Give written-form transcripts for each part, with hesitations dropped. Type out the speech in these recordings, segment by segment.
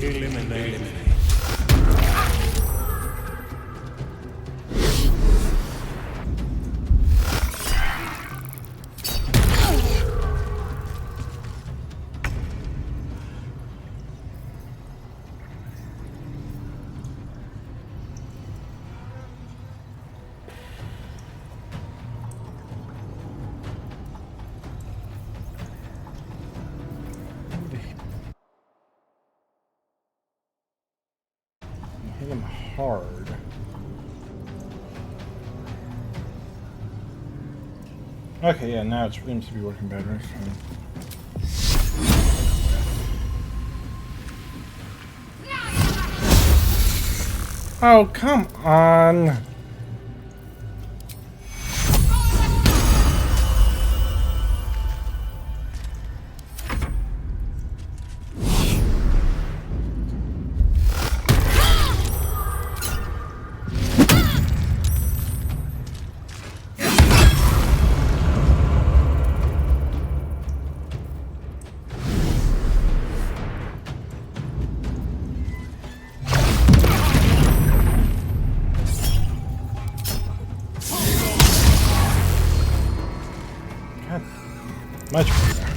Eliminate. Hit him hard. Okay, yeah, now it seems to be working better. Oh, come on! Much better.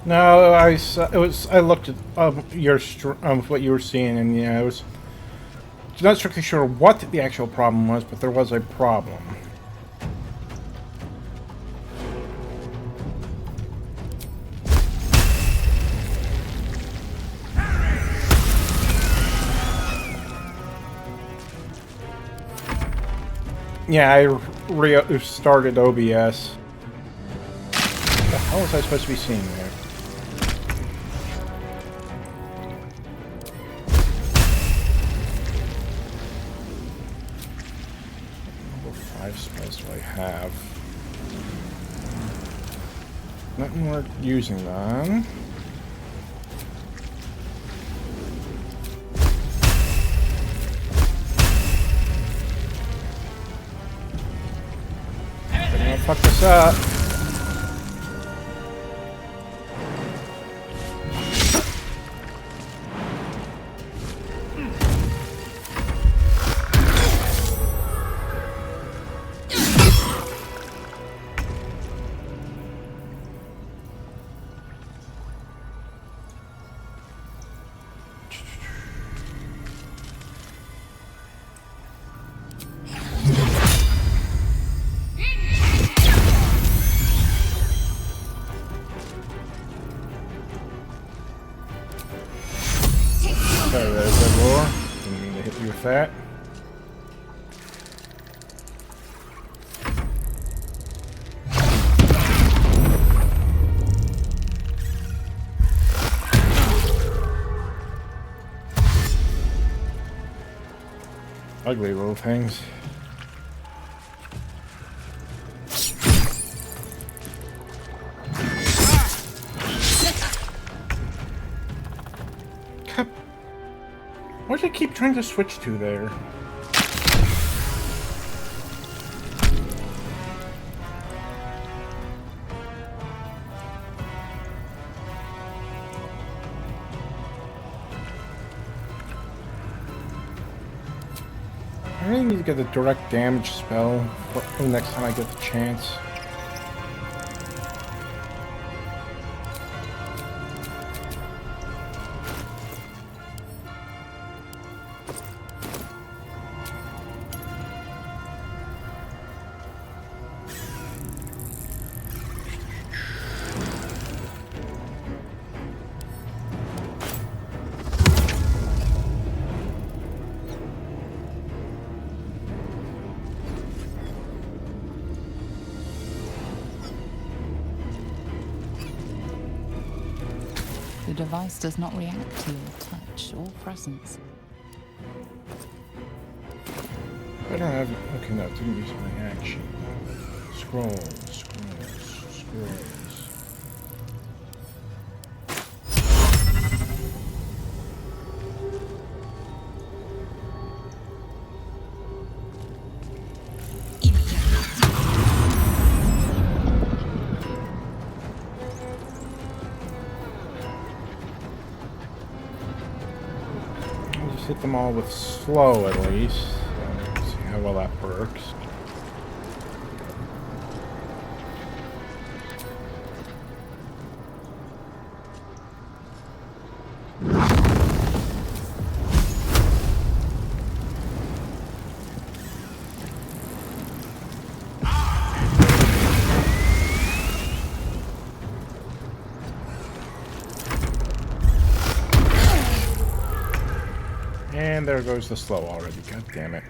No, I looked at your what you were seeing, and yeah, I was not strictly sure what the actual problem was, but there was a problem. Yeah, I restarted OBS. What the hell was I supposed to be seeing there? What 5 spells do I have? Nothing worth using them. Fuck this up. Sorry, there's that roar. Didn't mean to hit you with that. Ugly little things. What did I keep trying to switch to there? I really need to get a direct damage spell for the next time I get the chance. The device does not react to your touch or presence. I don't have... Okay, no, it didn't use my action. Scrolls. Just hit them all with slow at least. See how well that works. And there goes the slow already. God damn it.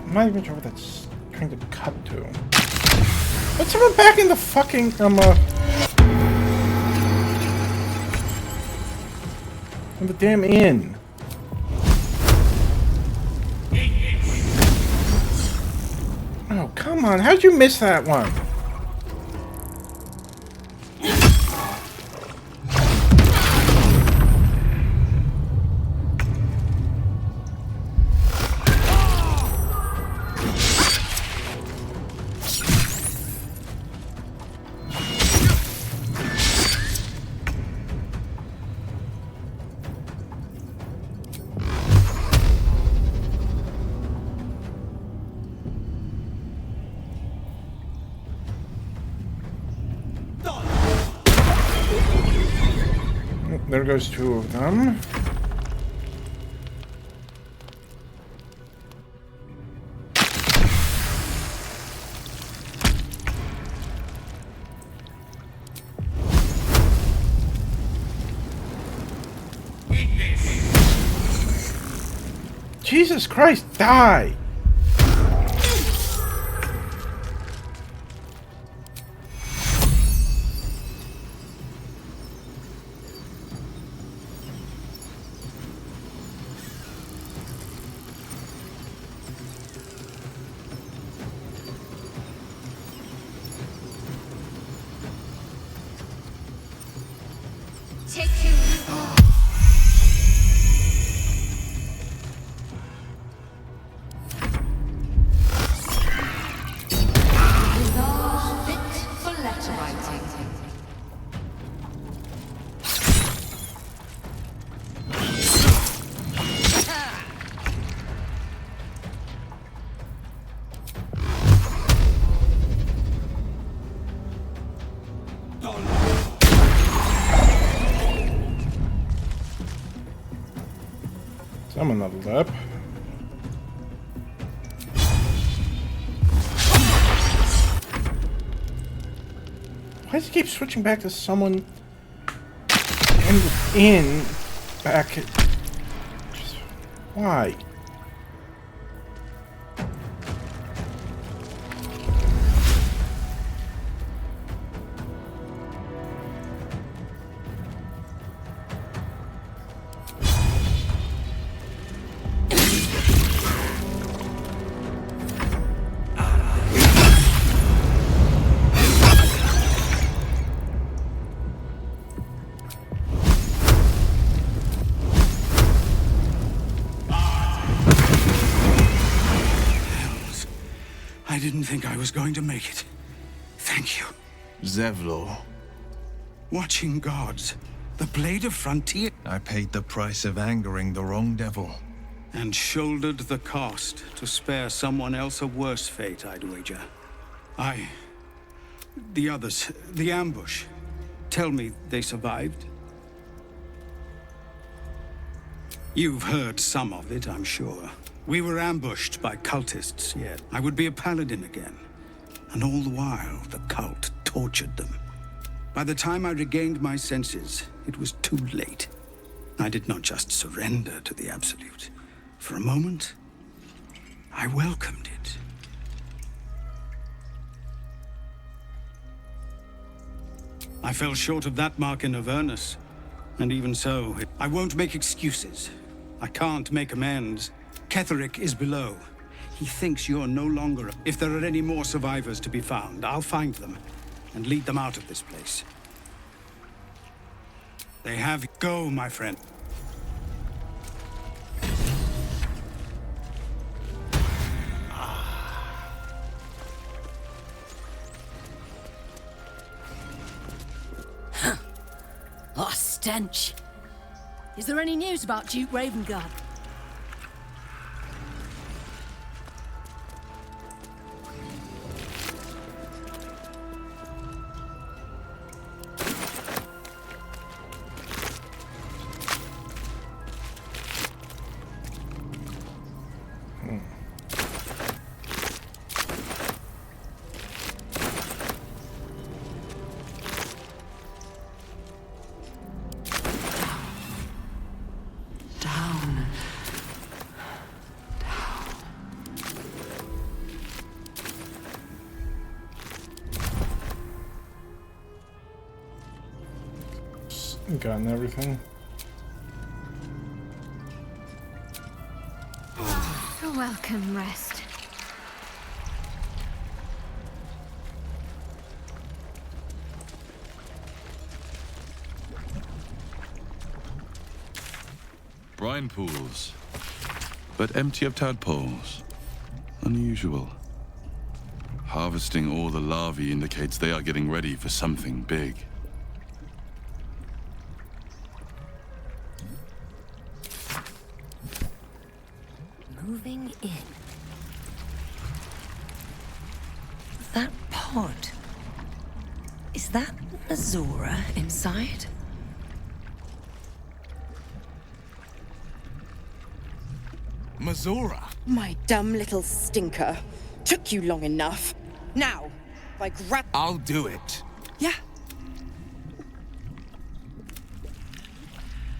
I'm not even sure what that's trying to cut to. Let's someone back in the fucking in the damn inn. Oh, come on. How'd you miss that one? There goes two of them. Jesus Christ, die! Take him. Visage fit for letter writing. Someone leveled up. Why does he keep switching back to someone in back at... Just, why? I didn't think I was going to make it. Thank you. Zevlor, Watching gods. The Blade of Frontier. I paid the price of angering the wrong devil. And shouldered the cost to spare someone else a worse fate, I'd wager. The others, the ambush. Tell me they survived? You've heard some of it, I'm sure. We were ambushed by cultists, yet I would be a paladin again. And all the while, the cult tortured them. By the time I regained my senses, it was too late. I did not just surrender to the Absolute. For a moment, I welcomed it. I fell short of that mark in Avernus. And even so, I won't make excuses. I can't make amends. Ketherick is below. He thinks you're no longer... If there are any more survivors to be found, I'll find them and lead them out of this place. They have... Go, my friend. What a stench. Is there any news about Duke Ravengard? Gotten everything. A welcome rest. Brine pools, but empty of tadpoles. Unusual. Harvesting all the larvae indicates they are getting ready for something big. Moving in. That pod. Is that Mazora inside? Mazora! My dumb little stinker. Took you long enough. Now, I grab... I'll do it. Yeah.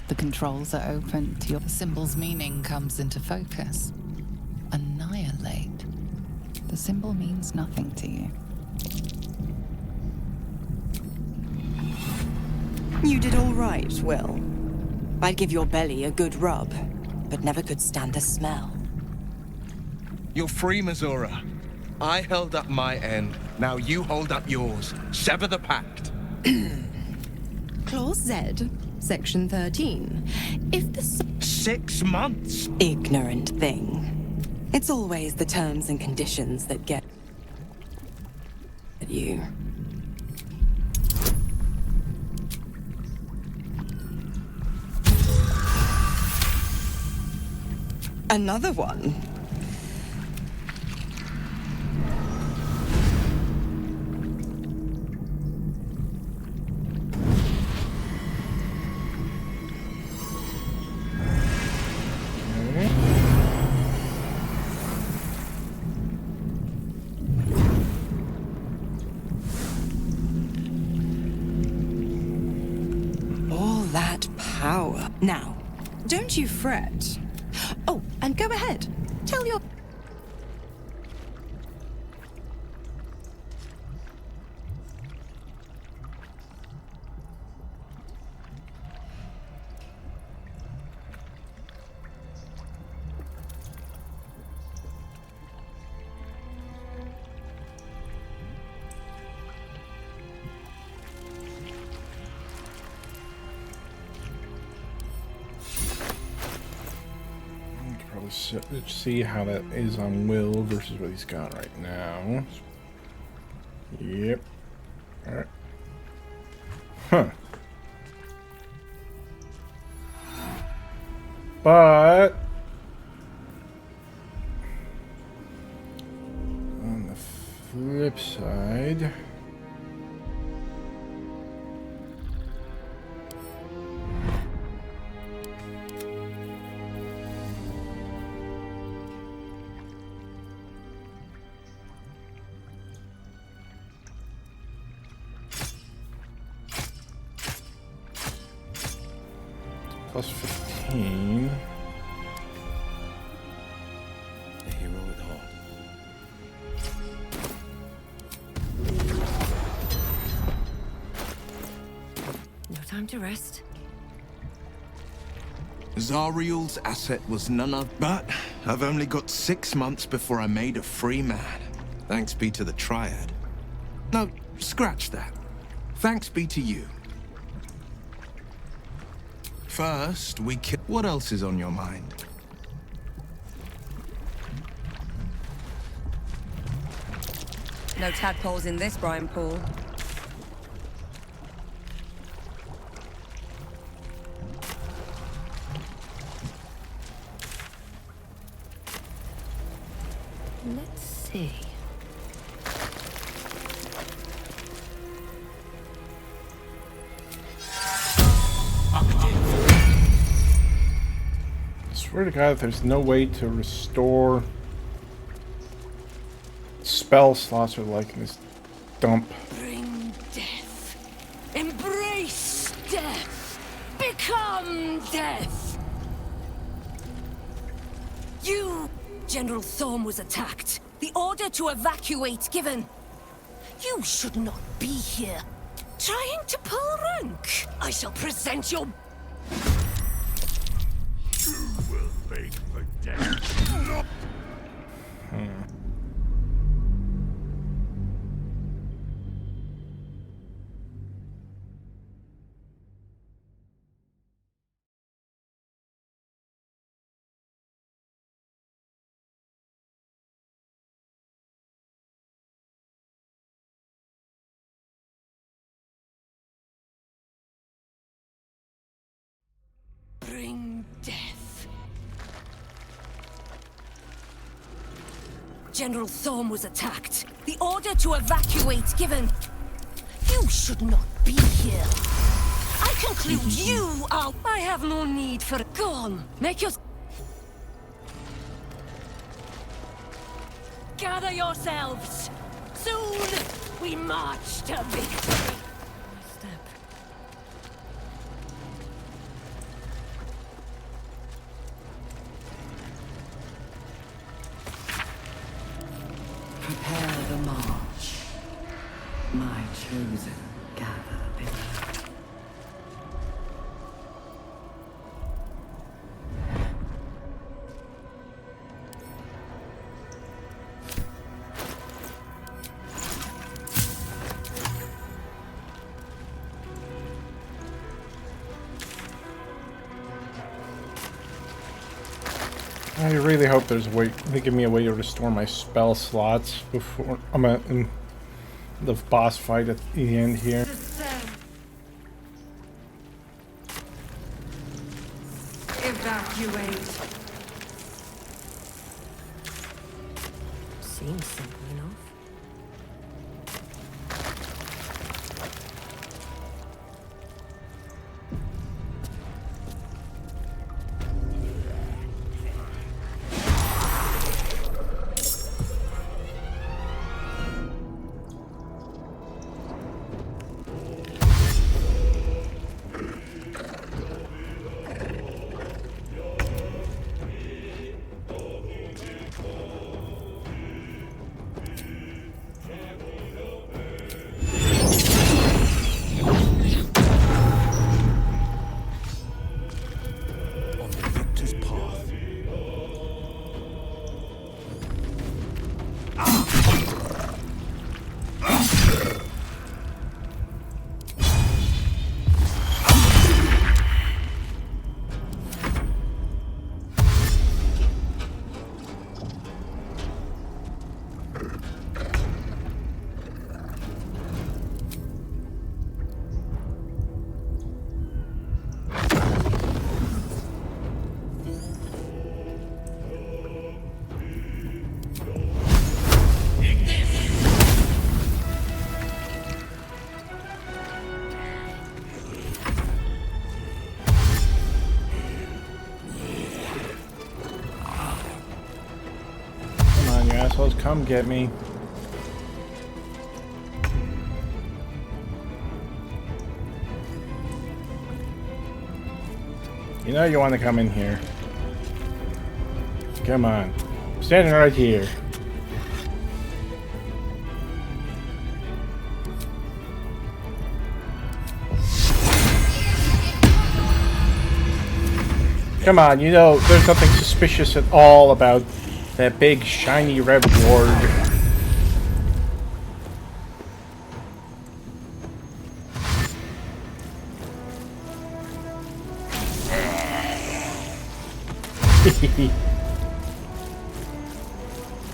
The controls are open to your symbol's meaning comes into focus. Annihilate. The symbol means nothing to you. You did all right, Will. I'd give your belly a good rub, but never could stand the smell. You're free, Mazora. I held up my end. Now you hold up yours. Sever the pact. Clause Z, Section 13. If the... 6 months. Ignorant thing. It's always the terms and conditions that get you. Another one? All that power. Now, don't you fret. Oh, and go ahead. Tell your... Let's see how that is on Will versus what he's got right now. Yep. Alright. Huh. But on the flip side, plus 15. A hero at heart. No time to rest. Zariel's asset was none of, but I've only got 6 months before I made a free man. Thanks be to the Triad. No, scratch that. Thanks be to you. First, we kill. What else is on your mind? No tadpoles in this brine pool. Let's see. Swear to God, there's no way to restore spell slots or like in this dump. Bring death. Embrace death. Become death. You... General Thorm was attacked. The order to evacuate given. You should not be here. Trying to pull rank. I shall present your... You will make the death. Bring death. General Thorm was attacked. The order to evacuate given. You should not be here. I conclude you are... I have no need for... Go on, make your... Gather yourselves. Soon we march to victory. Step. Prepare the march. My chosen gather below. I really hope there's a way. They give me a way to restore my spell slots before I'm in the boss fight at the end here. Evacuate. Seems simple enough. Assholes, come get me. You know you want to come in here. Come on. I'm standing right here. Come on, you know, there's nothing suspicious at all about that big, shiny red ward.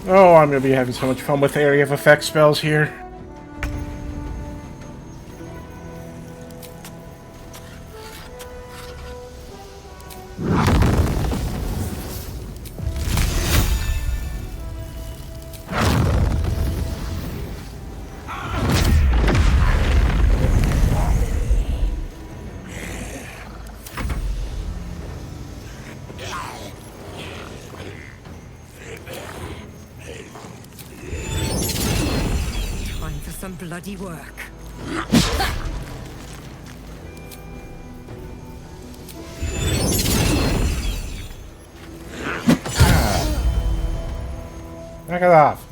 Oh, I'm gonna be having so much fun with area of effect spells here. Time for some bloody work. Knock it off.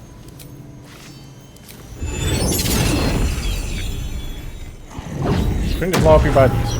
Trying to blow up your buddies.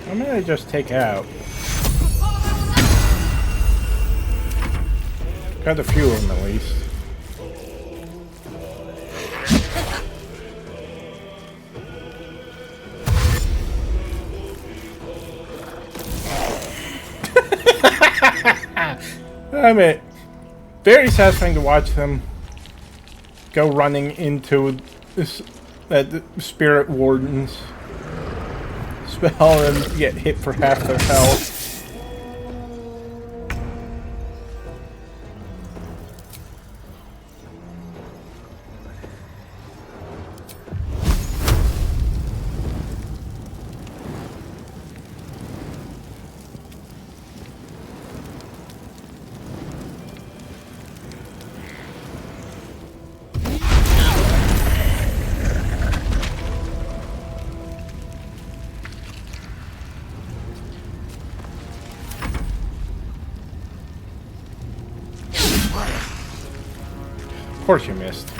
I'm gonna just take out. Got a few of them at least. I mean, very satisfying to watch them go running into this spirit warden's spell and get hit for half their health. Of course you missed.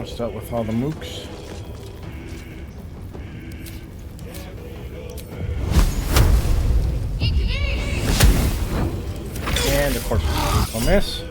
almost dealt with all the mooks. And of course, we'll miss.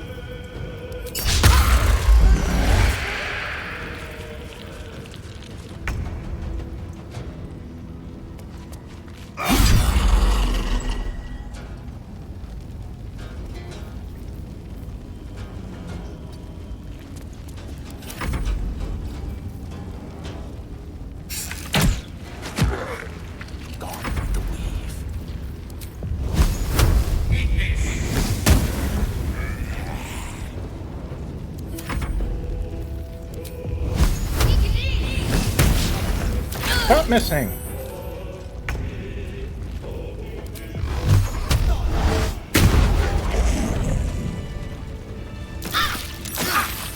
Stop missing!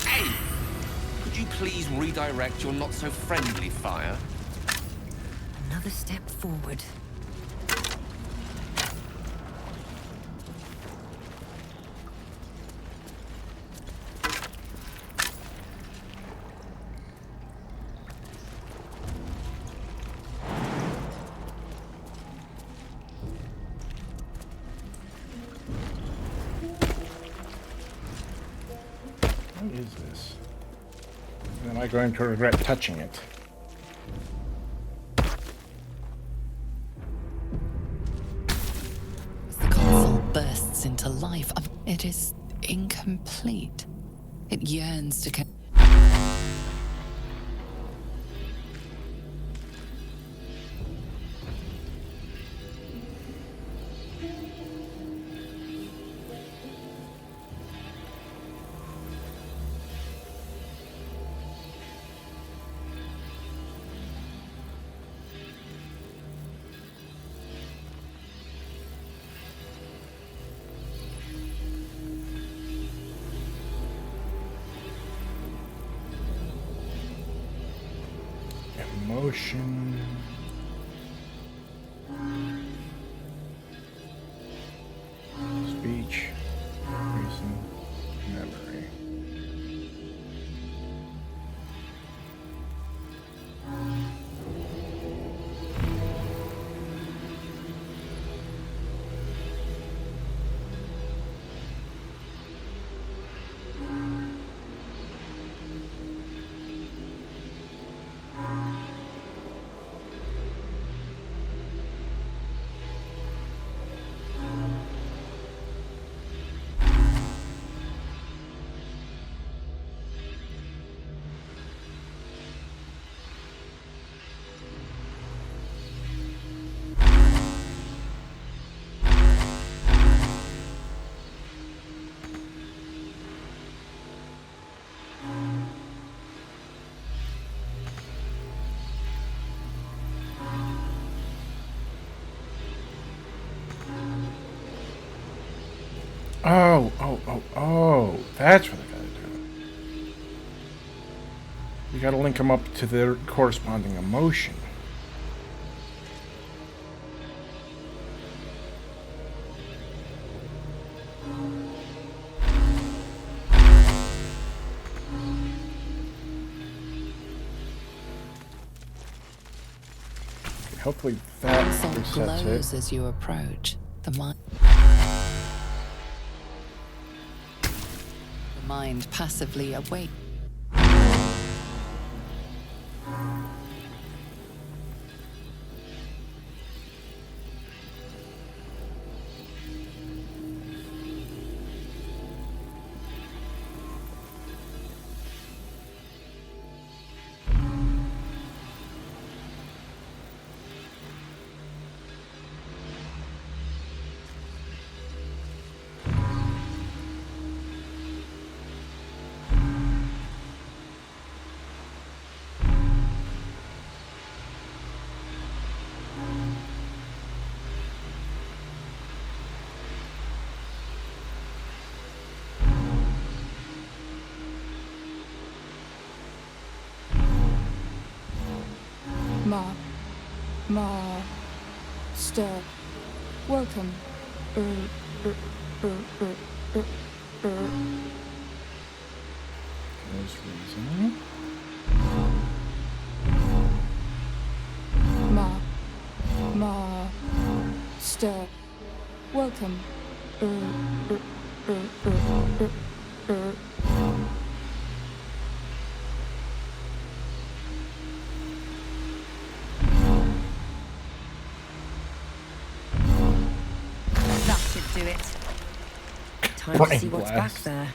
Hey! Could you please redirect your not-so-friendly fire? Another step forward. What is this? Am I going to regret touching it? As the console bursts into life, it is incomplete. It yearns to Emotion. Speech. Reason. Memory. Oh, that's what I gotta do. You gotta link them up to their corresponding emotion. Hopefully that resets glows it. as you approach. The mind passively awake. Master, welcome. There's reason. Master, welcome. That should do it. Time to see what's back there.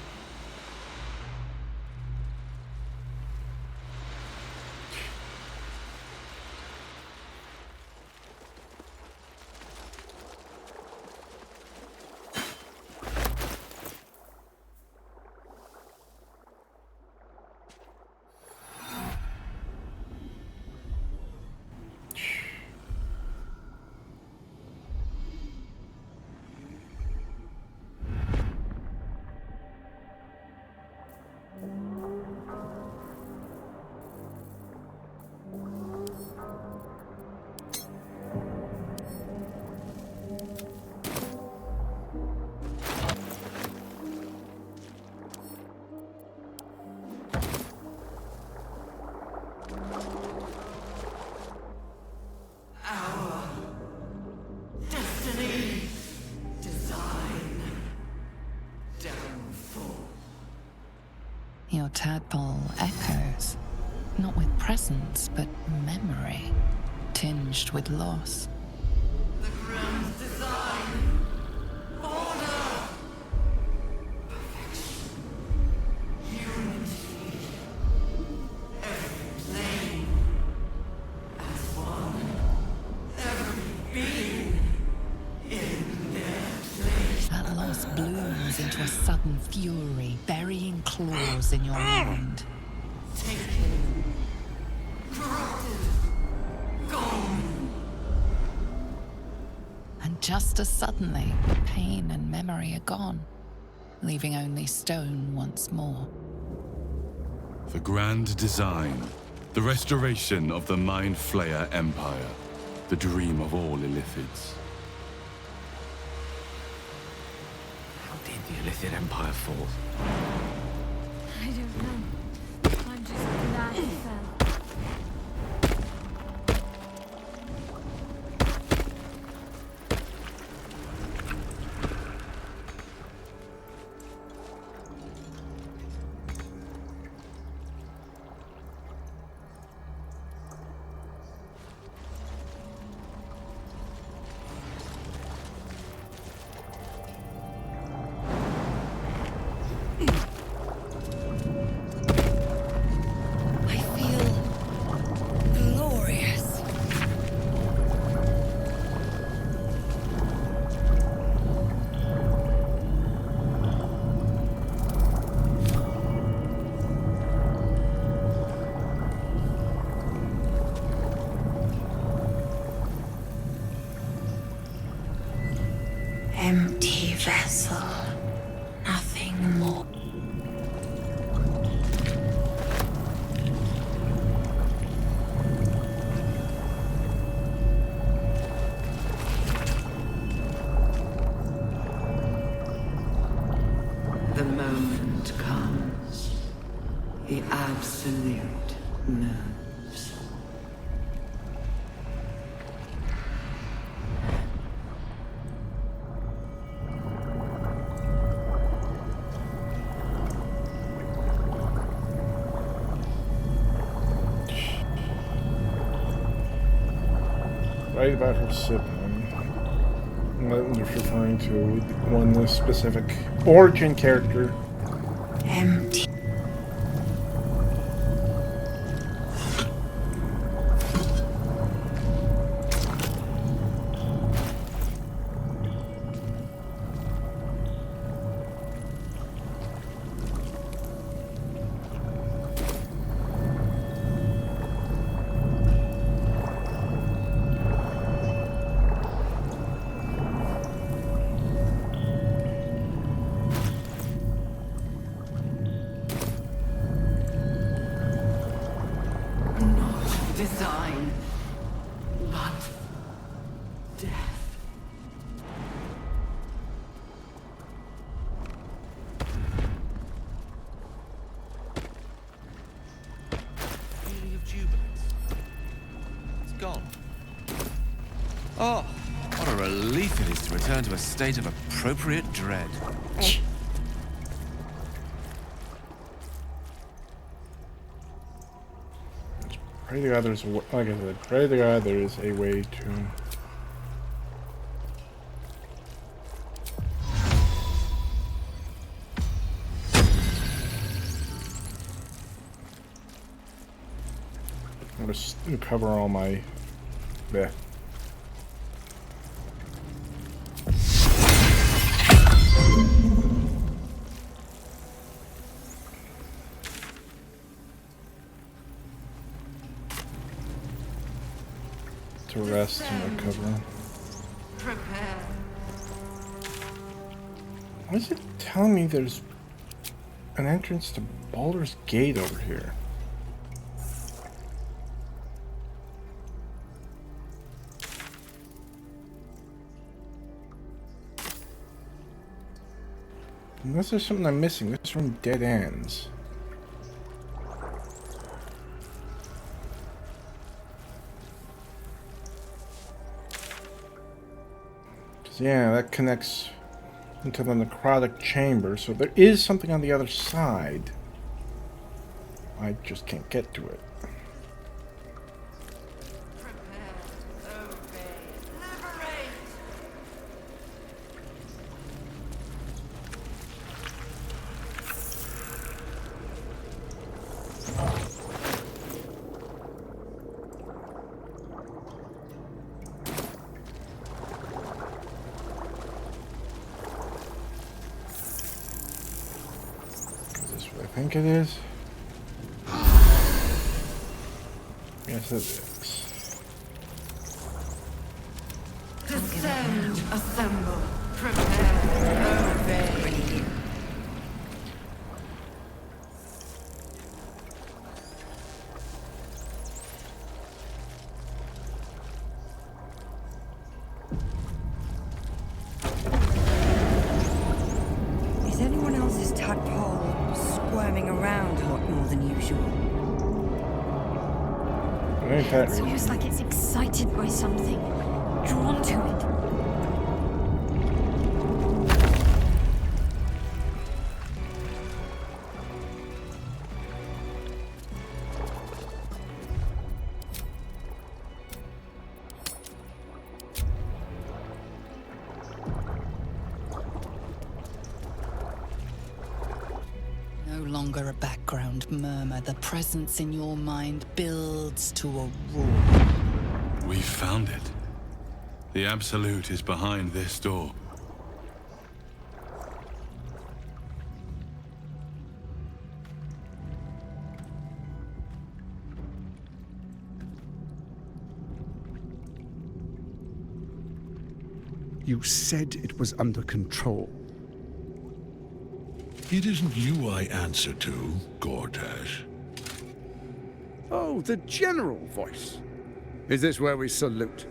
Your tadpole echoes, not with presence, but memory, tinged with loss. The ground's design. Order. Perfection. Unity. Every plane. As one. Every being. In their place. That loss blooms into a sudden fury, burying claws in your mind. Taken. Corrupted. Gone. And just as suddenly, pain and memory are gone, leaving only stone once more. The grand design. The restoration of the Mind Flayer Empire. The dream of all Illithids. How did the Illithid Empire fall? I don't know. I'm just glad it fell. I feel glorious. Empty vessel, nothing more. The moment comes. The absolute moves. Right about her sibling. I'm just referring to one specific origin character. Empty. Not design, but death. Feeling of jubilance. It's gone. Oh, What a relief it is to return to a state of appropriate dread. Pray to God there's a way, like I said, pray to God there is a way to... I'm gonna cover all my... Yeah. To rest and recover. Prepare. Why is it telling me there's an entrance to Baldur's Gate over here? Unless there's something I'm missing. This room dead ends. Yeah, that connects into the necrotic chamber, so there is something on the other side. I just can't get to it. I think it is. Yes, it is. Descend, assemble, prepare, obey. Is anyone else's tadpole squirming around a lot more than usual? It's almost like it's excited by something, drawn to it. No longer a background murmur. The presence in your mind builds to a roar. We found it. The Absolute is behind this door. You said it was under control. It isn't you I answer to, Gortash. Oh, the general voice. Is this where we salute?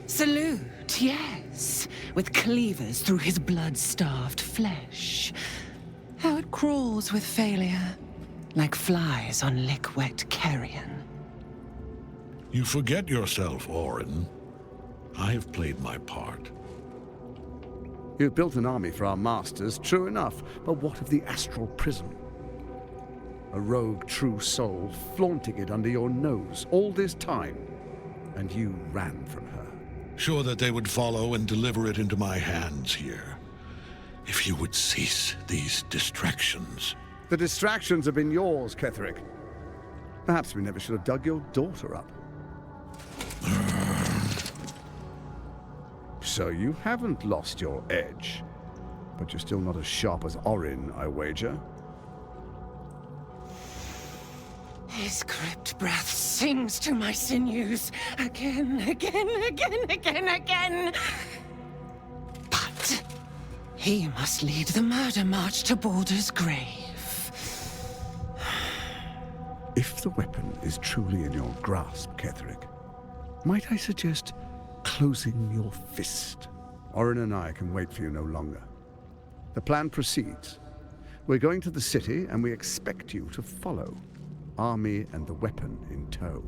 Salute, yes, with cleavers through his blood-starved flesh. How it crawls with failure, like flies on lick-wet carrion. You forget yourself, Orin. I have played my part. You've built an army for our masters, true enough, but what of the astral prism? A rogue true soul flaunting it under your nose all this time, and you ran from her. Sure that they would follow and deliver it into my hands here. If you would cease these distractions. The distractions have been yours, Ketherick. Perhaps we never should have dug your daughter up. So you haven't lost your edge, but you're still not as sharp as Orin, I wager. His crypt breath sings to my sinews again, again. But he must lead the murder march to Baldur's grave. If the weapon is truly in your grasp, Ketherick, might I suggest closing your fist? Orin and I can wait for you no longer. The plan proceeds. We're going to the city, and we expect you to follow. Army and the weapon in tow.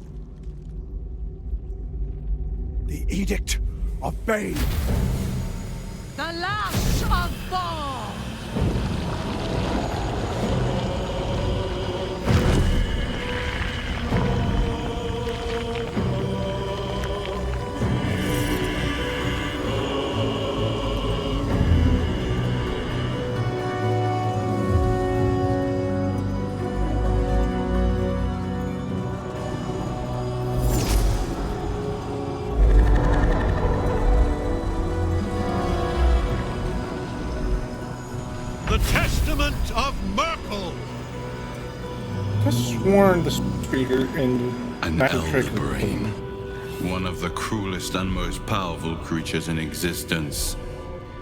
The edict of Bane. The lash of Thor! The Testament of Merkel! Just sworn the speaker in An Magic Trick. Elderbrain. One of the cruelest and most powerful creatures in existence.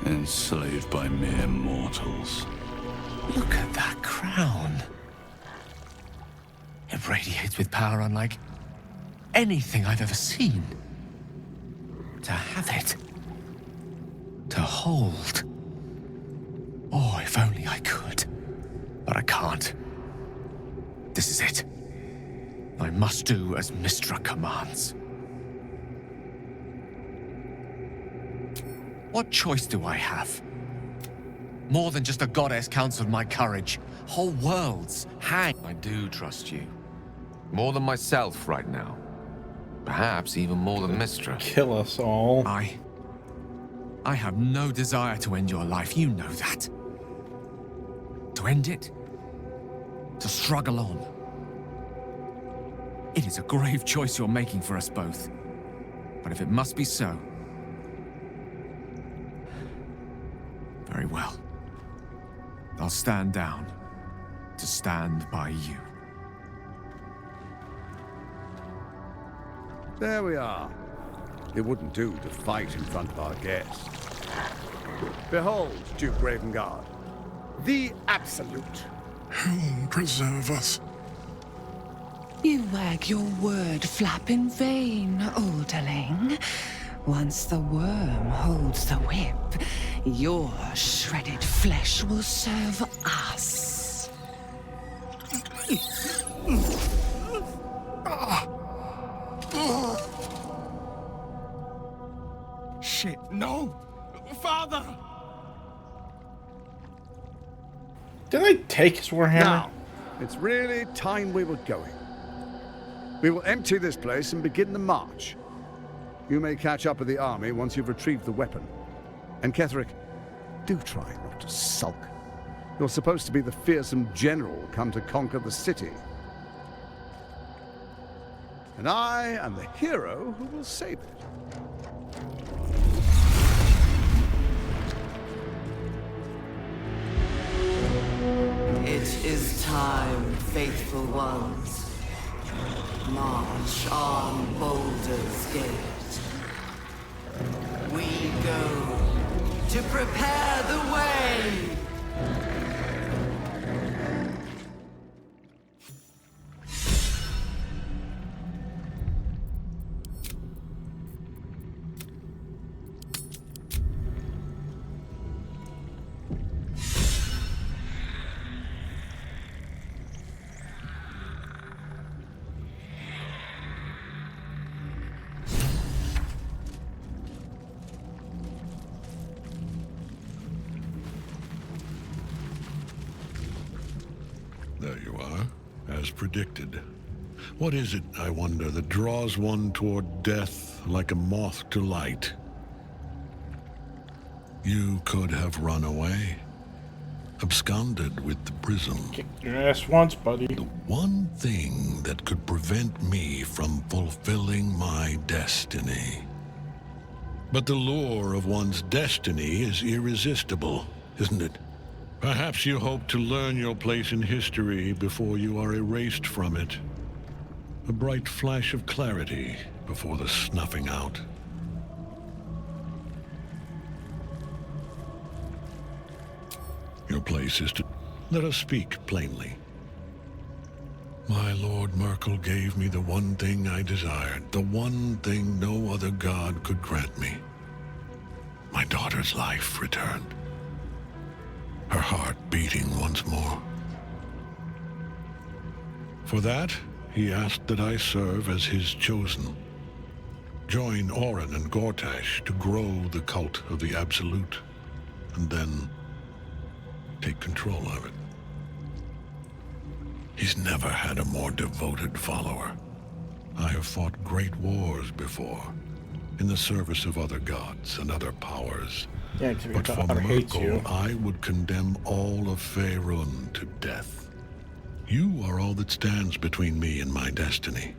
Enslaved by mere mortals. Look at that crown. It radiates with power unlike anything I've ever seen. To have it. To hold. Oh, if only I could. But I can't. This is it. I must do as Mistra commands. What choice do I have? More than just a goddess counseled my courage. Whole worlds hang. I do trust you. More than myself right now. Perhaps even more than Mistra. Kill us all. I have no desire to end your life, you know that. To end it. To struggle on. It is a grave choice you're making for us both. But if it must be so... very well. I'll stand down to stand by you. There we are. It wouldn't do to fight in front of our guests. Behold, Duke Ravengard, the Absolute. Whom preserve us? You wag your word flap in vain, Alderling. Once the worm holds the whip, your shredded flesh will serve us. Shit, no! Father! Did I take his warhammer? Now, it's really time we were going. We will empty this place and begin the march. You may catch up with the army once you've retrieved the weapon. And Ketherick, do try not to sulk. You're supposed to be the fearsome general come to conquer the city. And I am the hero who will save it. It is time, faithful ones. March on Baldur's Gate. We go to prepare the way. There you are, as predicted. What is it, I wonder, that draws one toward death like a moth to light? You could have run away, absconded with the prism. Kicked your ass once, buddy. The one thing that could prevent me from fulfilling my destiny. But the lure of one's destiny is irresistible, isn't it? Perhaps you hope to learn your place in history before you are erased from it. A bright flash of clarity before the snuffing out. Your place is to... Let us speak plainly. My Lord Merkel gave me the one thing I desired, the one thing no other god could grant me. My daughter's life returned. Her heart beating once more. For that, he asked that I serve as his chosen. Join Orin and Gortash to grow the cult of the Absolute, and then take control of it. He's never had a more devoted follower. I have fought great wars before, in the service of other gods and other powers. Yeah, because But your for daughter hates you. Merkel, I would condemn all of Faerun to death. You are all that stands between me and my destiny.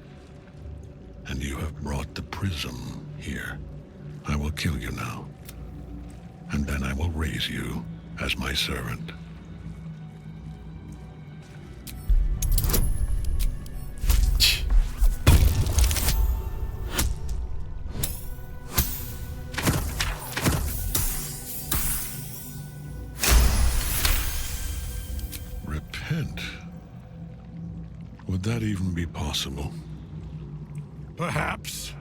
And you have brought the prism here. I will kill you now. And then I will raise you as my servant. Repent? Would that even be possible? Perhaps.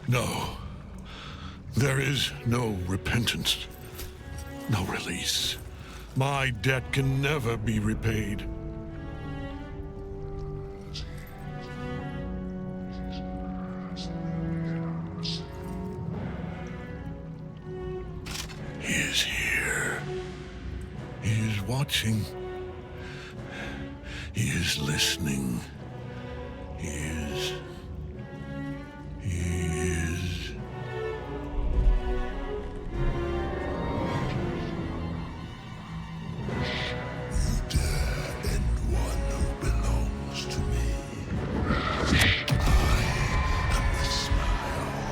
No. There is no repentance. No release. My debt can never be repaid. He is here. He is watching. He is listening. He is. You dare end one who belongs to me. I am the smile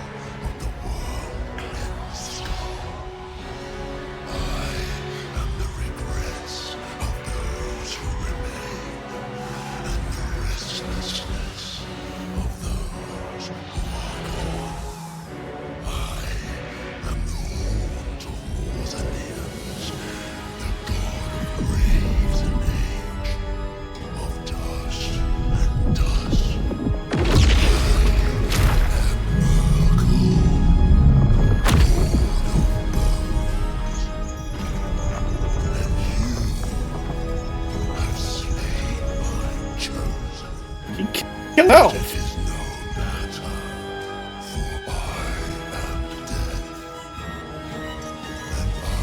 of the world-cleansed skull. I am the regrets of those who remain, and the restlessness of those who are gone. I am the haunt of Mausoleums, the god of graves and age, of dust and dust. I am Merkel, lord of bones, and you have slain my chosen. Kill out. It is no matter, for I am death, and I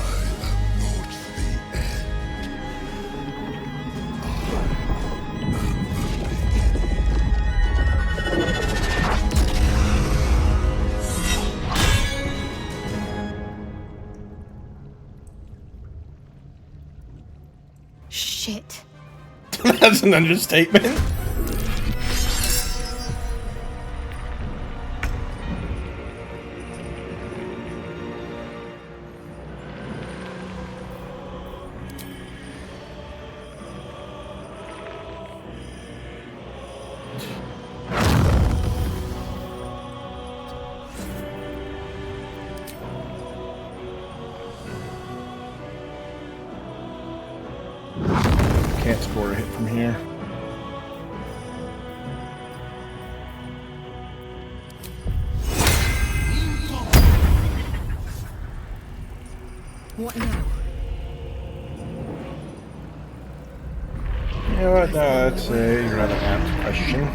am not the end. I am the beginning. Shit. That's an understatement. Can't score a hit from here. What now? You know what? No, that's a rather apt question.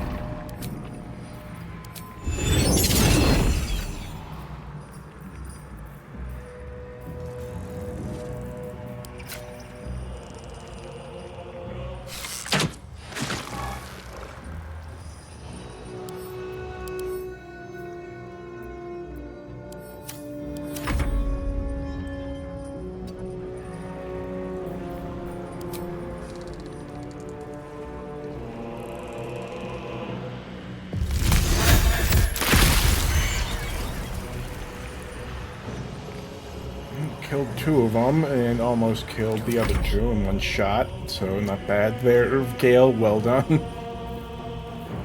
Killed two of them and almost killed the other two in one shot, so not bad there, Gale. Well done.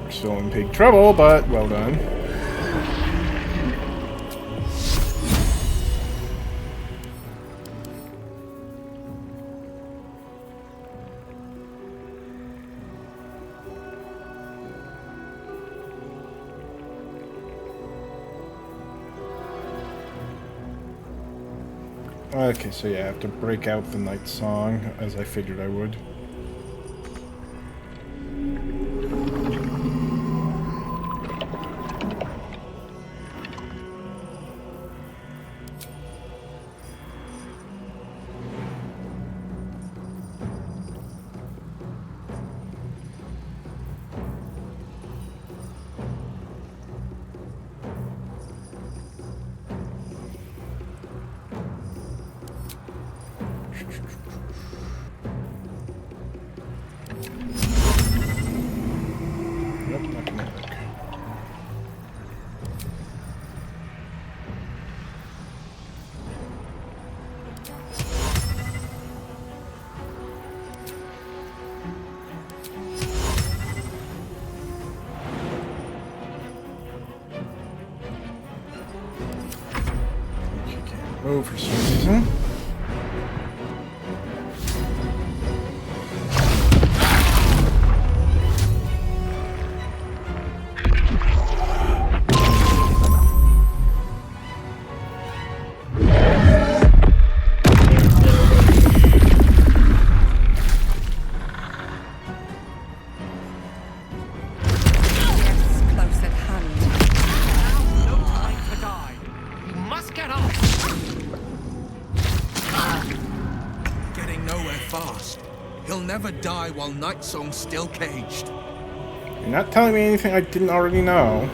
We're still in big trouble, but well done. Okay, so yeah, I have to break out the night song, as I figured I would. move for some reason. Die while Nightsong's still caged. You're not telling me anything I didn't already know.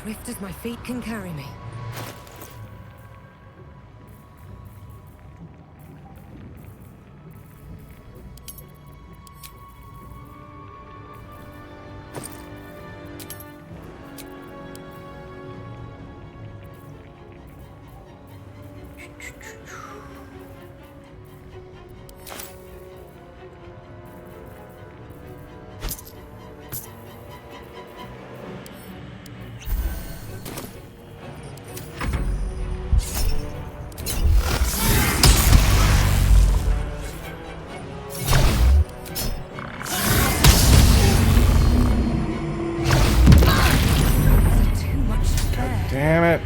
Swift as my feet can carry me. Damn it.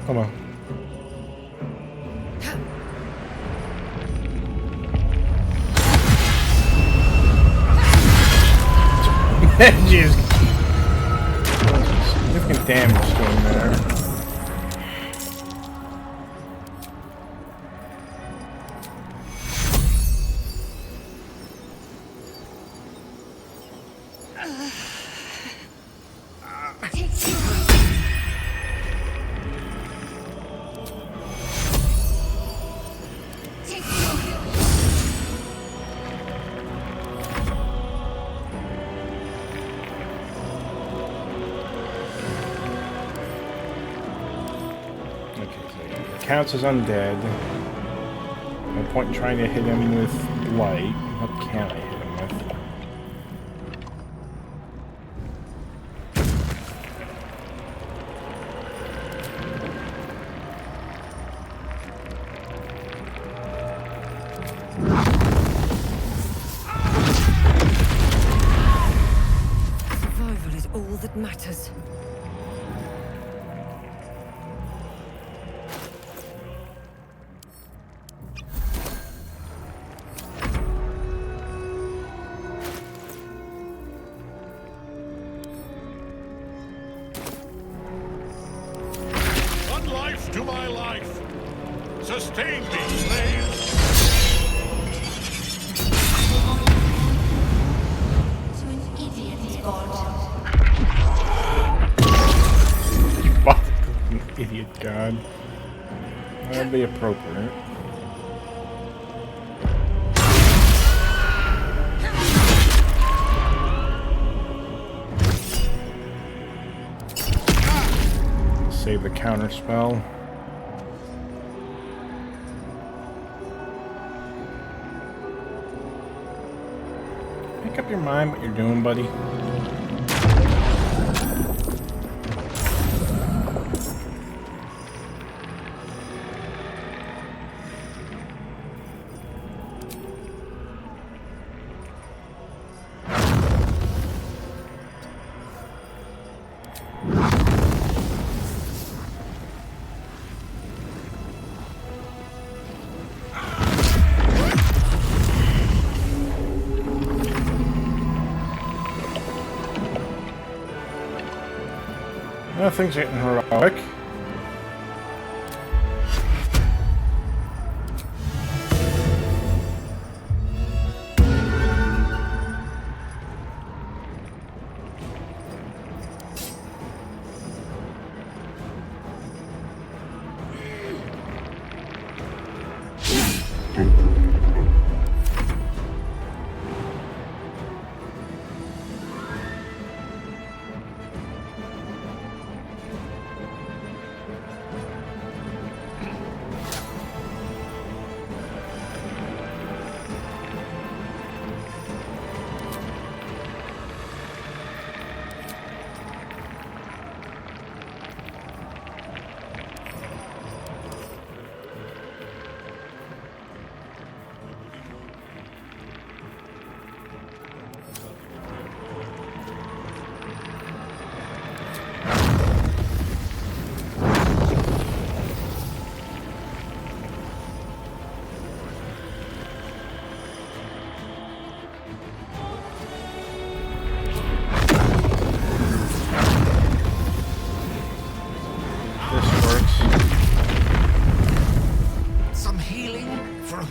Come on. Jeez. Significant damage doing there. Counts as undead. No point in trying to hit him with light. What can I hit him with? Survival is all that matters. To my life. Sustain me, slaves. be appropriate. Save the counter spell. Make up your mind what you're doing, buddy. Nothing's getting heroic.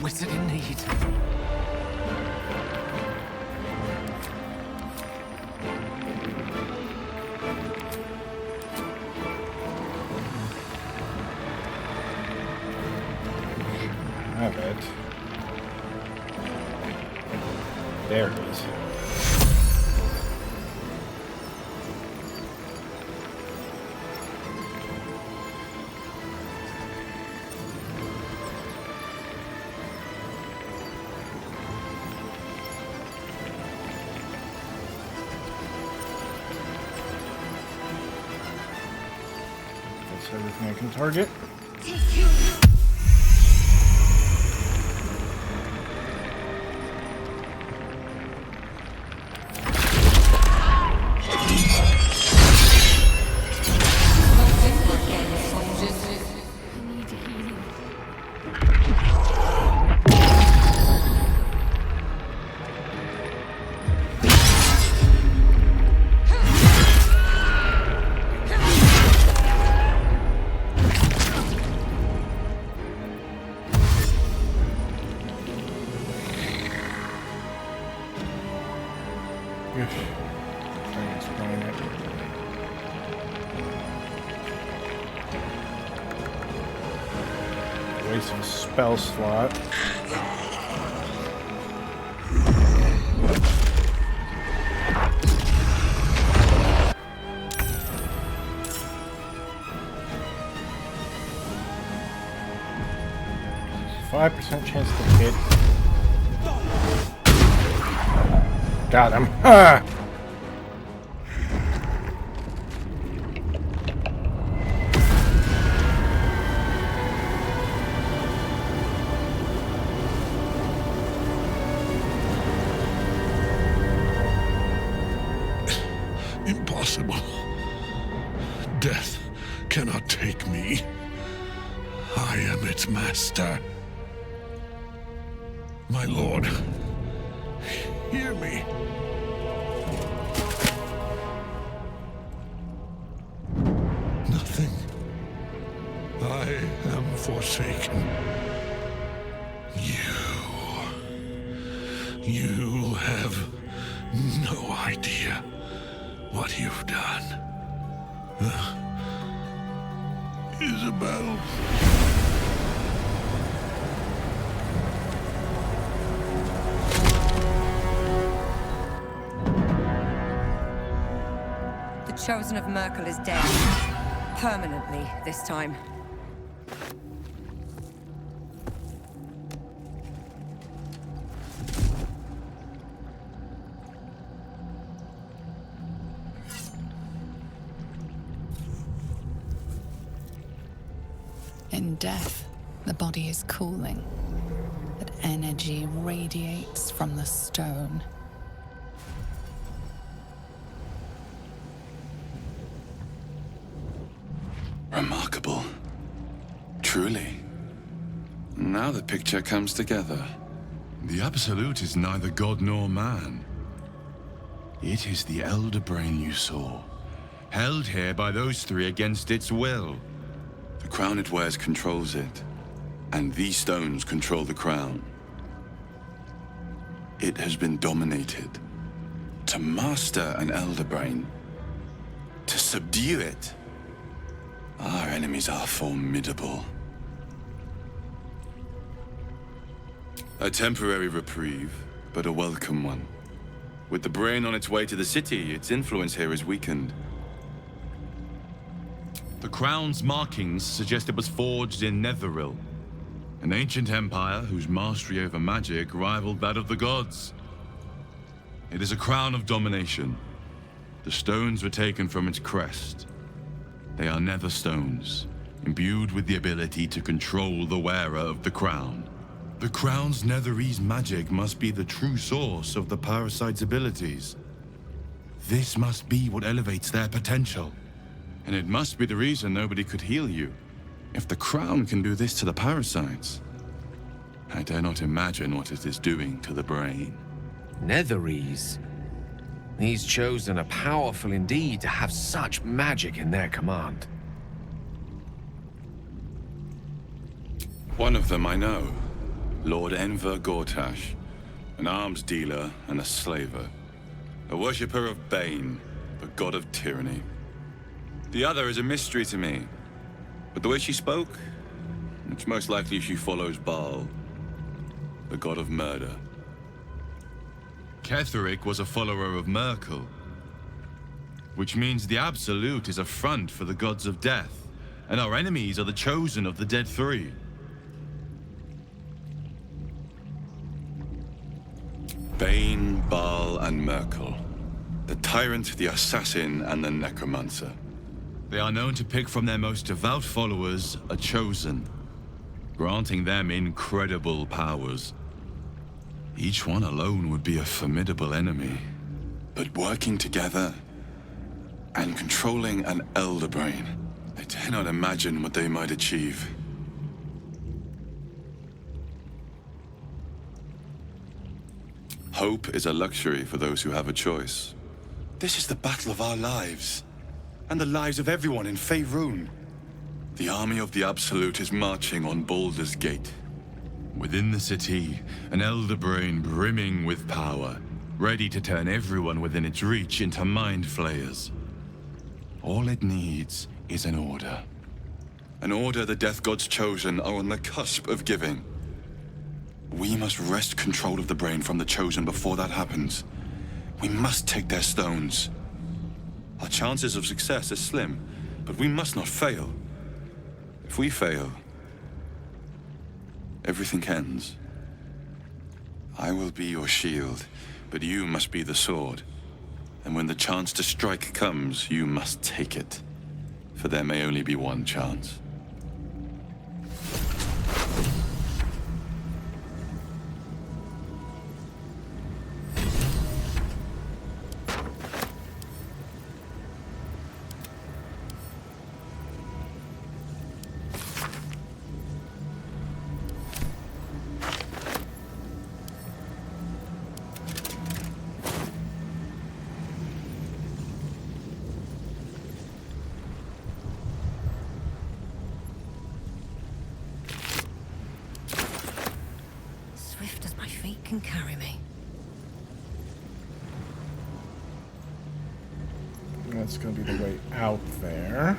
wizard in need. Have it. There it is. That's everything I can target. Wasting a spell slot. %5 chance to hit. Got him. Ah! Impossible. Death cannot take me. I am its master. My lord, hear me. Nothing. I am forsaken. You have no idea what you've done. Isabel. Chosen of Merkel is dead. Permanently, this time. In death, the body is cooling, but energy radiates from the stone. Remarkable. Truly. Now the picture comes together. The Absolute is neither god nor man. It is the Elder Brain you saw, held here by those three against its will. The crown it wears controls it, and these stones control the crown. It has been dominated. To master an Elder Brain, to subdue it, our enemies are formidable. A temporary reprieve, but a welcome one. With the brain on its way to the city, its influence here is weakened. The crown's markings suggest it was forged in Netheril, an ancient empire whose mastery over magic rivaled that of the gods. It is a crown of domination. The stones were taken from its crest. They are nether stones, imbued with the ability to control the wearer of the crown. The crown's Netherese magic must be the true source of the parasite's abilities. This must be what elevates their potential. And it must be the reason nobody could heal you. If the crown can do this to the parasites, I dare not imagine what it is doing to the brain. Netherese? These Chosen are powerful indeed to have such magic in their command. One of them I know. Lord Enver Gortash. An arms dealer and a slaver. A worshipper of Bane, the god of tyranny. The other is a mystery to me. But the way she spoke, it's most likely she follows Baal, the god of murder. Ketheric was a follower of Merkel, which means the Absolute is a front for the gods of death, and our enemies are the Chosen of the Dead Three. Bane, Baal, and Merkel. The tyrant, the assassin, and the necromancer. They are known to pick from their most devout followers a Chosen, granting them incredible powers. Each one alone would be a formidable enemy. But working together and controlling an Elder Brain, I dare not imagine what they might achieve. Hope is a luxury for those who have a choice. This is the battle of our lives, and the lives of everyone in Faerun. The army of the Absolute is marching on Baldur's Gate. Within the city, an Elder Brain brimming with power, ready to turn everyone within its reach into mind flayers. All it needs is an order. An order the Death God's Chosen are on the cusp of giving. We must wrest control of the brain from the Chosen before that happens. We must take their stones. Our chances of success are slim, but we must not fail. If we fail, everything ends. I will be your shield, but you must be the sword. And when the chance to strike comes, you must take it. For there may only be one chance. Swift as my feet can carry me. That's going to be the way out there.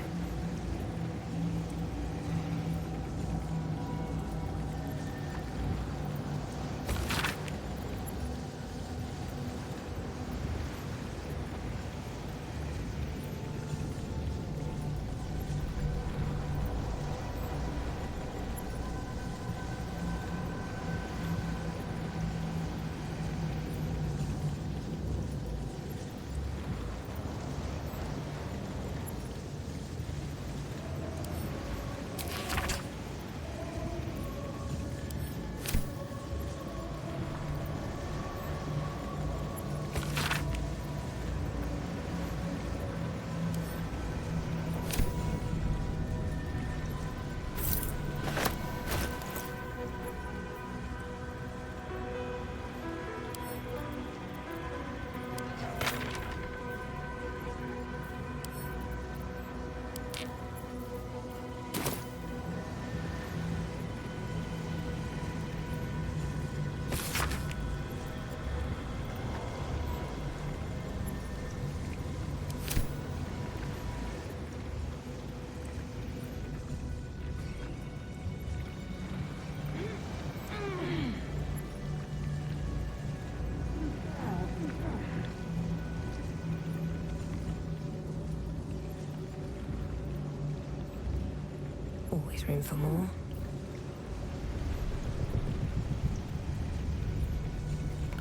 always room for more.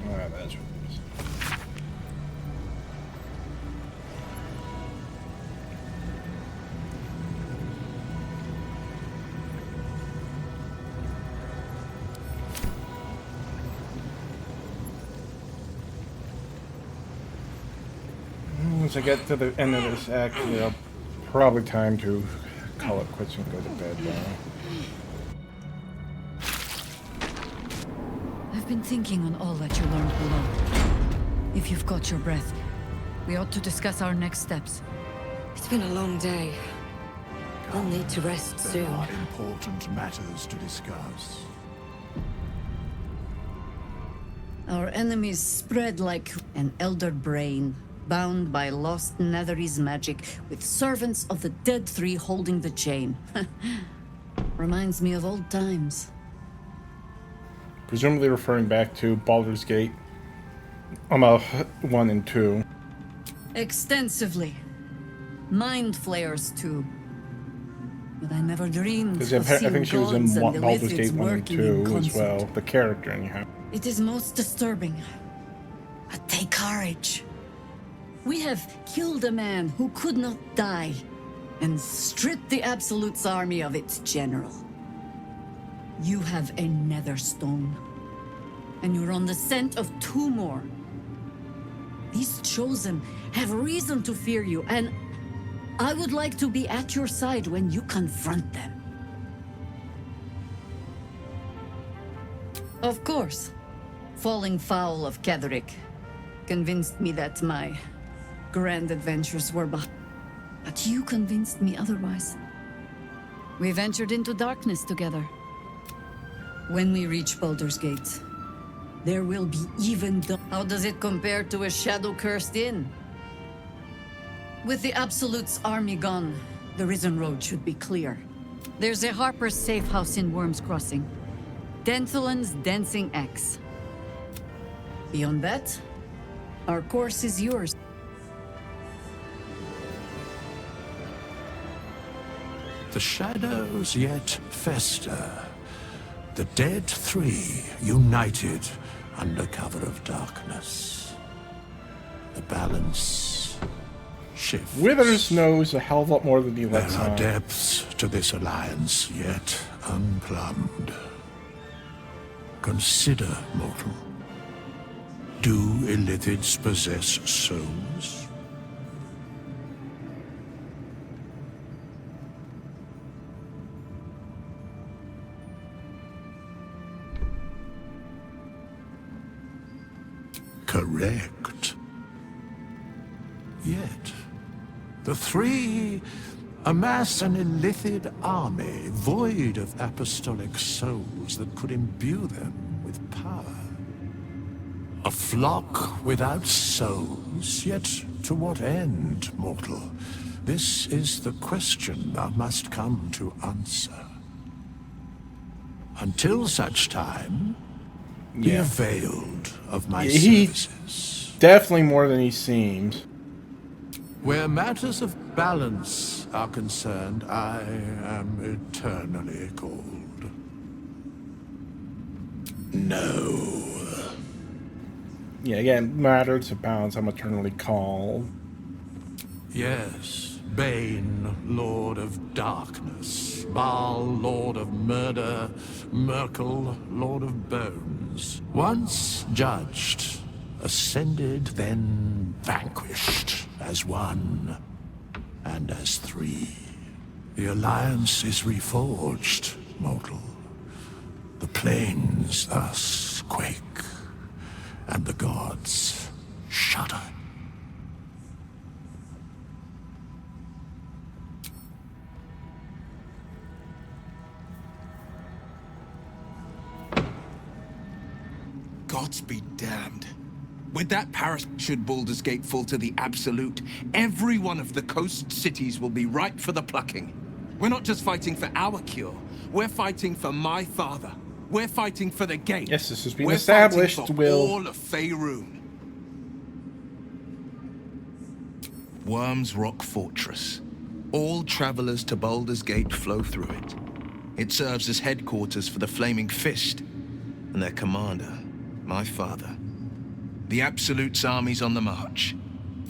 Alright, that's what it is. Once I get to the end of this act, probably time to call it quits and go to bed now. I've been thinking on all that you learned below. If you've got your breath, we ought to discuss our next steps. It's been a long day. I'll need to rest soon. There are important matters to discuss. Our enemies spread like an elder brain, bound by lost Netherese magic, with servants of the Dead Three holding the chain. Reminds me of old times. Presumably referring back to Baldur's Gate 1 and 2. Extensively. Mind flayers, too. But I never dreamed Because of I seeing think she was in gods and Baldur's Illithids Gate 1 and working 2 in as concert. well. The character, anyhow. It is most disturbing. But take courage. We have killed a man who could not die, and stripped the Absolute's army of its general. You have a nether stone, and you're on the scent of 2 more. These Chosen have reason to fear you, and I would like to be at your side when you confront them. Of course, falling foul of Ketheric convinced me that my grand adventures were behind. But you convinced me otherwise. We ventured into darkness together. When we reach Baldur's Gate, there will be even How does it compare to a shadow-cursed inn? With the Absolute's army gone, the Risen Road should be clear. There's a Harper's safe house in Worm's Crossing. Denthalen's Dancing Axe. Beyond that, our course is yours. The shadows yet fester. The Dead Three united under cover of darkness. The balance shifts. Withers knows a hell of a lot more than he lets There are on. depths to this alliance yet unplumbed. Consider, mortal. Do Illithids possess souls? Correct. Yet, the three amass an Illithid army void of apostolic souls that could imbue them with power. A flock without souls, yet to what end, mortal? This is the question thou must come to answer. Until such time, be Yeah. availed of my He services. definitely more than he seems. Where matters of balance are concerned, I am eternally cold. No. Yeah, again, matters of balance, I'm eternally called. Yes, Bane, Lord of Darkness, Baal, Lord of Murder, Merkel, Lord of Bones. Once judged, ascended, then vanquished, as one, and as three. The alliance is reforged, mortal. The plains thus quake, and the gods shudder. Gods be damned. With that parish, should Baldur's Gate fall to the Absolute, every one of the coast cities will be ripe for the plucking. We're not just fighting for our cure, we're fighting for my father. We're fighting for the gate. Yes, this has been We're established, fighting for Will. all of Faerun. Worm's Rock Fortress. All travelers to Baldur's Gate flow through it. It serves as headquarters for the Flaming Fist and their commander, my father. The Absolute's army's on the march.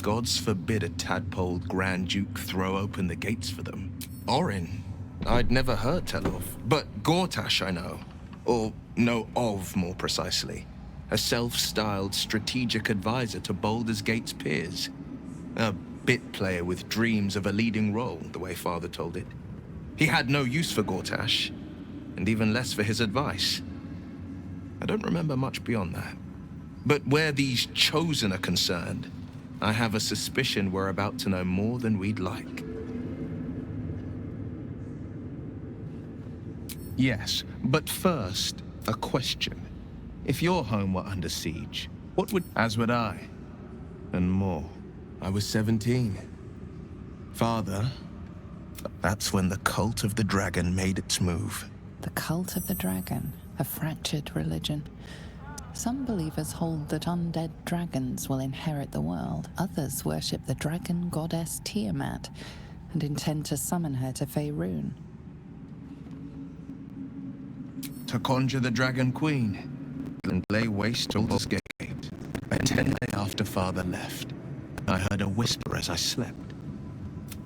Gods forbid a tadpoled Grand Duke throw open the gates for them. Orin, I'd never heard tell of, but Gortash I know. Or know of, more precisely. A self-styled strategic advisor to Baldur's Gate's peers. A bit player with dreams of a leading role, the way Father told it. He had no use for Gortash, and even less for his advice. I don't remember much beyond that. But where these Chosen are concerned, I have a suspicion we're about to know more than we'd like. Yes, but first, a question. If your home were under siege, what would... As would I. And more. I was 17. Father, that's when the cult of the dragon made its move. The cult of the dragon, a fractured religion. Some believers hold that undead dragons will inherit the world. Others worship the dragon goddess Tiamat and intend to summon her to Faerun. To conjure the Dragon Queen and lay waste to Baldur's Gate. And 10 days after Father left, I heard a whisper as I slept.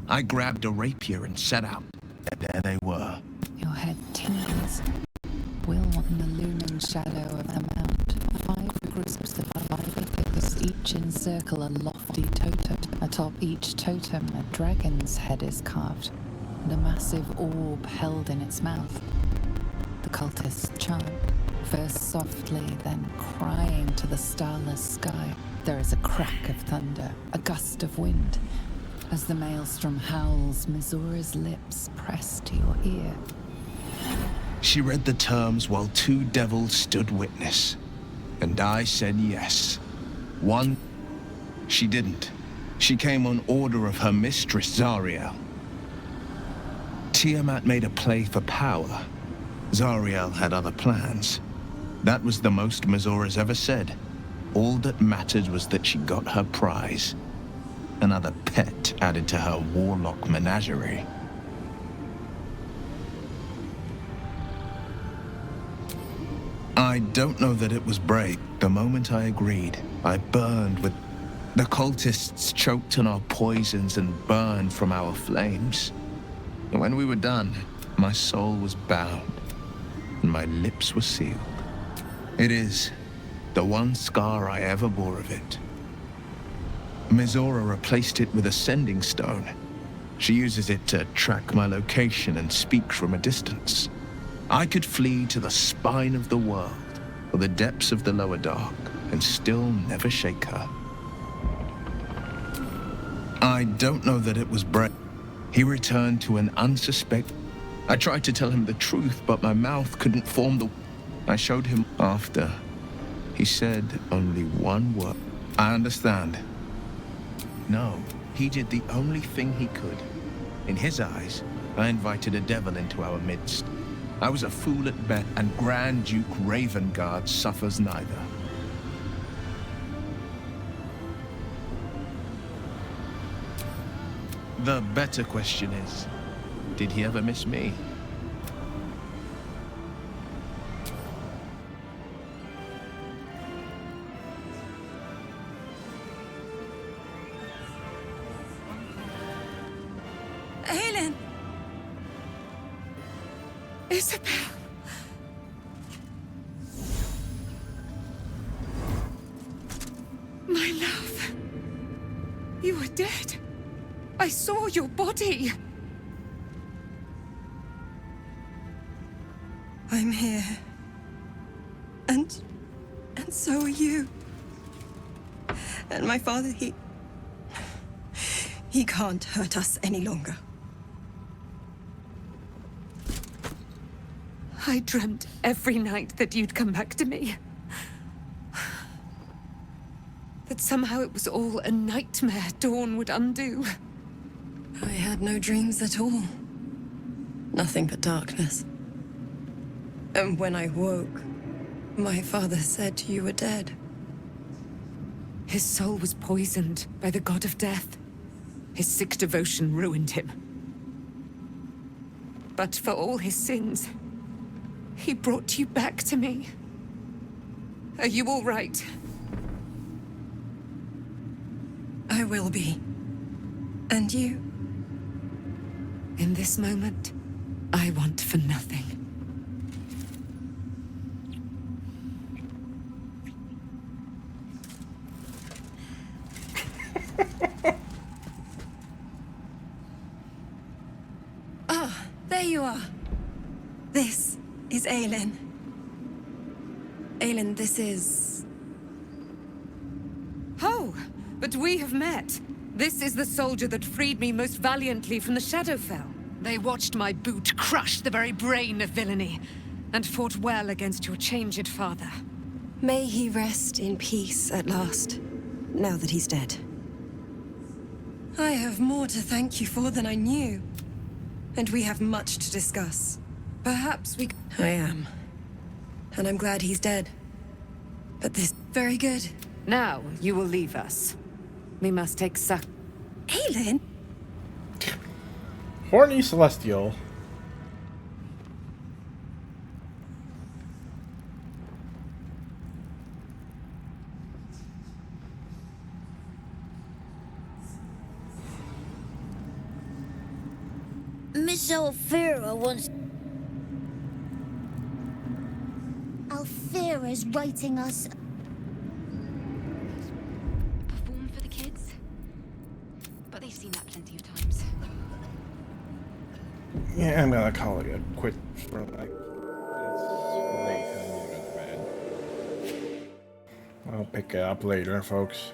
I grabbed a rapier and set out. And there they were. Your head tingles. Will in the looming shadow of the mount. 5 groups of 5 acres, each encircle a lofty totem. Atop each totem, a dragon's head is carved, and a massive orb held in its mouth. The cultists chant, first softly, then crying to the starless sky. There is a crack of thunder, a gust of wind. As the maelstrom howls, Mizora's lips press to your ear. She read the terms while 2 devils stood witness. And I said yes. One, she didn't. She came on order of her mistress, Zariel. Tiamat made a play for power. Zariel had other plans. That was the most Mizora's ever said. All that mattered was that she got her prize. Another pet added to her warlock menagerie. I don't know that it was brave. The moment I agreed, I burned with... The cultists choked on our poisons and burned from our flames. And when we were done, my soul was bound, and my lips were sealed. It is the one scar I ever bore of it. Mizora replaced it with a sending stone. She uses it to track my location and speak from a distance. I could flee to the spine of the world, or the depths of the lower dark, and still never shake her. I don't know that it was brave. He returned to an unsuspected... I tried to tell him the truth, but my mouth couldn't form the... I showed him after. He said only one word. I understand. No, he did the only thing he could. In his eyes, I invited a devil into our midst. I was a fool at best, and Grand Duke Ravengard suffers neither. The better question is, did he ever miss me? Helen! Isabel! My love! You were dead. I saw your body. I'm here. And so are you. And my father, he can't hurt us any longer. I dreamt every night that you'd come back to me. That somehow it was all a nightmare Dawn would undo. I had no dreams at all. Nothing but darkness. And when I woke, my father said you were dead. His soul was poisoned by the god of death. His sick devotion ruined him. But for all his sins, he brought you back to me. Are you all right? I will be. And you? In this moment, I want for nothing. Ah, there you are. This is Aelin. Aelin, this is... Oh, but we have met. This is the soldier that freed me most valiantly from the Shadowfell. They watched my boot crush the very brain of villainy, and fought well against your changed father. May he rest in peace at last, now that he's dead. I have more to thank you for than I knew. And we have much to discuss. Perhaps we... I am. And I'm glad he's dead. But this... Very good. Now, you will leave us. We must take Aelin? Horny Celestial. Miss Alfira wants... Alfira's writing us... Perform for the kids? But they've seen that plenty of times. Yeah, I'm gonna call it a quit for like... It's late. I need to go to bed. I'll pick it up later, folks.